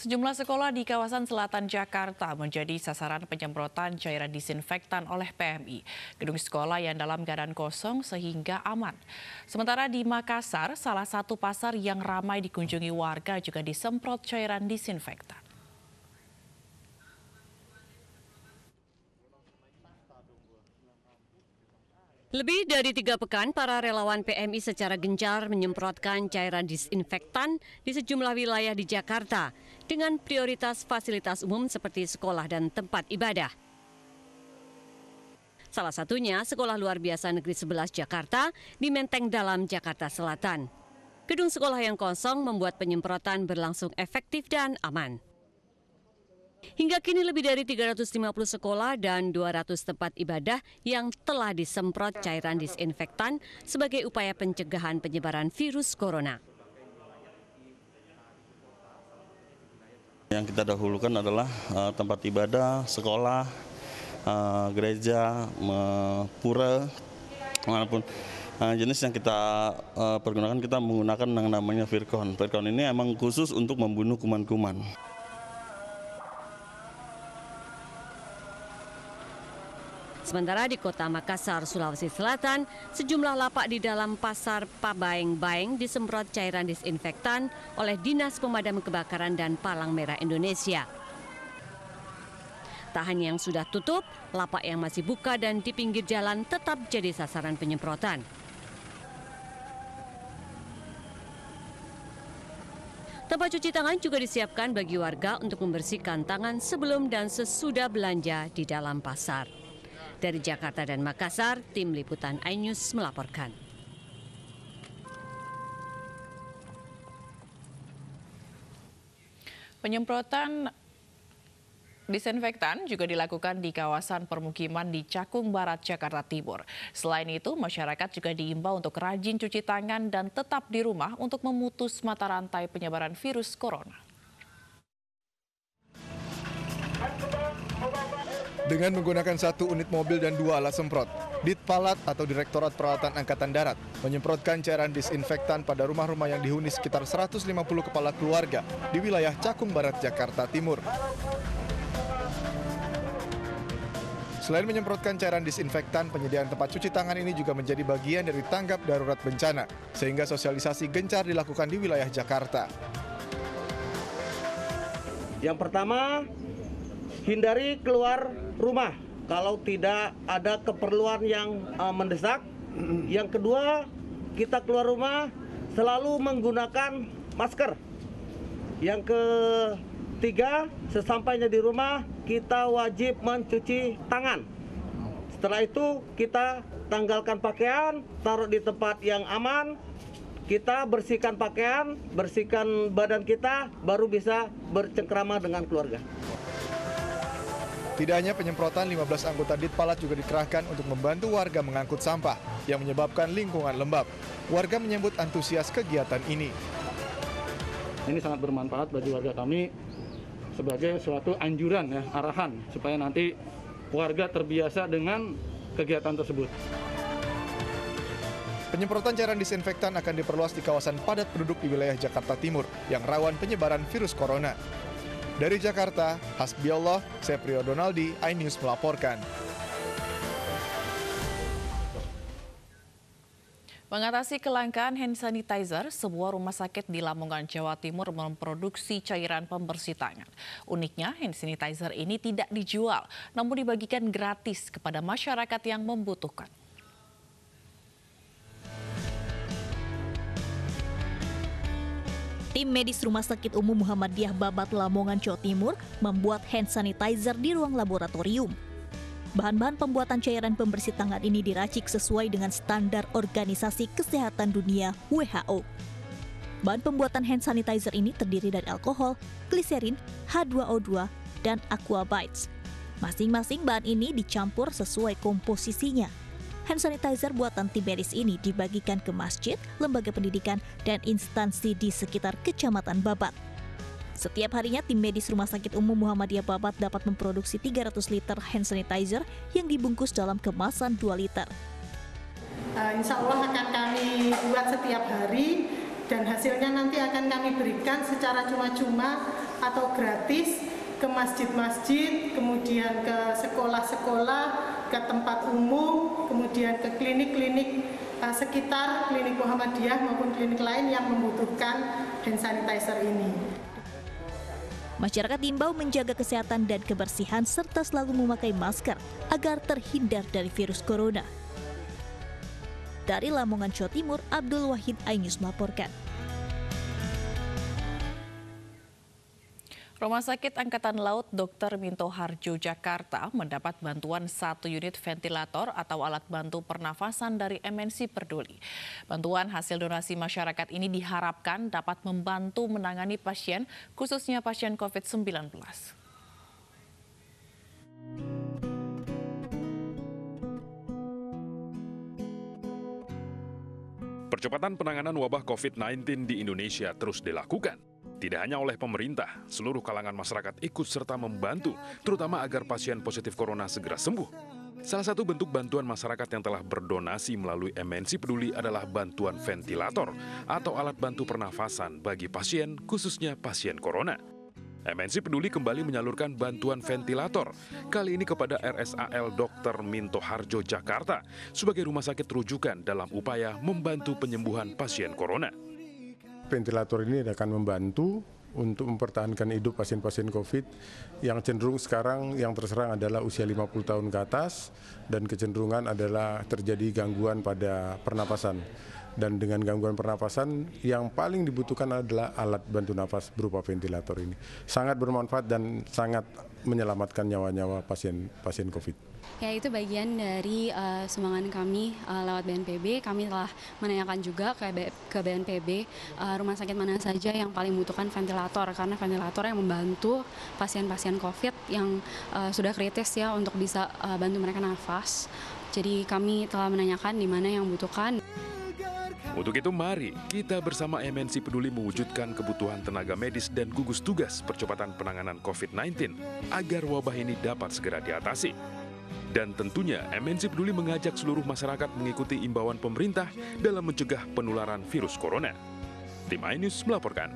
Sejumlah sekolah di kawasan selatan Jakarta menjadi sasaran penyemprotan cairan disinfektan oleh PMI. Gedung sekolah yang dalam keadaan kosong sehingga aman. Sementara di Makassar, salah satu pasar yang ramai dikunjungi warga juga disemprot cairan disinfektan. Lebih dari 3 pekan, para relawan PMI secara gencar menyemprotkan cairan disinfektan di sejumlah wilayah di Jakarta dengan prioritas fasilitas umum seperti sekolah dan tempat ibadah. Salah satunya Sekolah Luar Biasa Negeri 11 Jakarta di Menteng Dalam, Jakarta Selatan. Gedung sekolah yang kosong membuat penyemprotan berlangsung efektif dan aman. Hingga kini lebih dari 350 sekolah dan 200 tempat ibadah yang telah disemprot cairan disinfektan sebagai upaya pencegahan penyebaran virus corona. Yang kita dahulukan adalah tempat ibadah, sekolah, gereja, pura, manapun. Jenis yang kita pergunakan, kita menggunakan yang namanya Virkon. Virkon ini emang khusus untuk membunuh kuman-kuman. Sementara di kota Makassar, Sulawesi Selatan, sejumlah lapak di dalam pasar Pabaeng-Baeng disemprot cairan disinfektan oleh Dinas Pemadam Kebakaran dan Palang Merah Indonesia. Tak hanya yang sudah tutup, lapak yang masih buka dan di pinggir jalan tetap jadi sasaran penyemprotan. Tempat cuci tangan juga disiapkan bagi warga untuk membersihkan tangan sebelum dan sesudah belanja di dalam pasar. Dari Jakarta dan Makassar, tim liputan iNews melaporkan. Penyemprotan disinfektan juga dilakukan di kawasan permukiman di Cakung Barat, Jakarta Timur. Selain itu, masyarakat juga diimbau untuk rajin cuci tangan dan tetap di rumah untuk memutus mata rantai penyebaran virus corona. Dengan menggunakan 1 unit mobil dan 2 alat semprot, Ditpalat atau Direktorat Peralatan Angkatan Darat menyemprotkan cairan disinfektan pada rumah-rumah yang dihuni sekitar 150 kepala keluarga di wilayah Cakung Barat, Jakarta Timur. Selain menyemprotkan cairan disinfektan, penyediaan tempat cuci tangan ini juga menjadi bagian dari tanggap darurat bencana, sehingga sosialisasi gencar dilakukan di wilayah Jakarta. Yang pertama, hindari keluar rumah kalau tidak ada keperluan yang mendesak. Yang kedua, kita keluar rumah selalu menggunakan masker. Yang ketiga, sesampainya di rumah kita wajib mencuci tangan. Setelah itu kita tanggalkan pakaian, taruh di tempat yang aman. Kita bersihkan pakaian, bersihkan badan kita, baru bisa bercengkrama dengan keluarga. Tidak hanya penyemprotan, 15 anggota Ditpalat juga dikerahkan untuk membantu warga mengangkut sampah yang menyebabkan lingkungan lembab. Warga menyambut antusias kegiatan ini. Ini sangat bermanfaat bagi warga kami sebagai suatu anjuran, ya, arahan, supaya nanti warga terbiasa dengan kegiatan tersebut. Penyemprotan cairan disinfektan akan diperluas di kawasan padat penduduk di wilayah Jakarta Timur yang rawan penyebaran virus corona. Dari Jakarta, Hasbiallah, Seprio Donaldi, iNews melaporkan. Mengatasi kelangkaan hand sanitizer, sebuah rumah sakit di Lamongan, Jawa Timur memproduksi cairan pembersih tangan. Uniknya, hand sanitizer ini tidak dijual, namun dibagikan gratis kepada masyarakat yang membutuhkan. Tim medis Rumah Sakit Umum Muhammadiyah Babat Lamongan, Jawa Timur membuat hand sanitizer di ruang laboratorium. Bahan-bahan pembuatan cairan pembersih tangan ini diracik sesuai dengan standar Organisasi Kesehatan Dunia (WHO). Bahan pembuatan hand sanitizer ini terdiri dari alkohol, gliserin, H2O2, dan aquabites. Masing-masing bahan ini dicampur sesuai komposisinya. Hand sanitizer buatan tim medis ini dibagikan ke masjid, lembaga pendidikan, dan instansi di sekitar Kecamatan Babat. Setiap harinya tim medis Rumah Sakit Umum Muhammadiyah Babat dapat memproduksi 300 liter hand sanitizer yang dibungkus dalam kemasan 2 liter. Insya Allah akan kami buat setiap hari dan hasilnya nanti akan kami berikan secara cuma-cuma atau gratis ke masjid-masjid, kemudian ke sekolah-sekolah, ke tempat umum, kemudian ke klinik-klinik sekitar klinik Muhammadiyah maupun klinik lain yang membutuhkan hand sanitizer ini. Masyarakat diimbau menjaga kesehatan dan kebersihan serta selalu memakai masker agar terhindar dari virus corona. Dari Lamongan, Jawa Timur, Abdul Wahid iNews melaporkan. Rumah Sakit Angkatan Laut Dr. Minto Harjo Jakarta mendapat bantuan 1 unit ventilator atau alat bantu pernafasan dari MNC Peduli. Bantuan hasil donasi masyarakat ini diharapkan dapat membantu menangani pasien, khususnya pasien COVID-19. Percepatan penanganan wabah COVID-19 di Indonesia terus dilakukan. Tidak hanya oleh pemerintah, seluruh kalangan masyarakat ikut serta membantu, terutama agar pasien positif corona segera sembuh. Salah satu bentuk bantuan masyarakat yang telah berdonasi melalui MNC Peduli adalah bantuan ventilator atau alat bantu pernafasan bagi pasien, khususnya pasien corona. MNC Peduli kembali menyalurkan bantuan ventilator, kali ini kepada RSAL Dr. Minto Harjo Jakarta sebagai rumah sakit rujukan dalam upaya membantu penyembuhan pasien corona. Ventilator ini akan membantu untuk mempertahankan hidup pasien-pasien COVID yang cenderung sekarang yang terserang adalah usia 50 tahun ke atas dan kecenderungan adalah terjadi gangguan pada pernapasan. Dan dengan gangguan pernapasan yang paling dibutuhkan adalah alat bantu nafas berupa ventilator ini. Sangat bermanfaat dan sangat menyelamatkan nyawa-nyawa pasien COVID. Ya, itu bagian dari sumbangan kami lewat BNPB. Kami telah menanyakan juga ke BNPB rumah sakit mana saja yang paling membutuhkan ventilator, karena ventilator yang membantu pasien-pasien COVID yang sudah kritis ya untuk bisa bantu mereka nafas. Jadi kami telah menanyakan di mana yang membutuhkan. Untuk itu mari kita bersama MNC Peduli mewujudkan kebutuhan tenaga medis dan gugus tugas percepatan penanganan COVID-19 agar wabah ini dapat segera diatasi. Dan tentunya MNC Peduli mengajak seluruh masyarakat mengikuti imbauan pemerintah dalam mencegah penularan virus corona. Tim iNews melaporkan.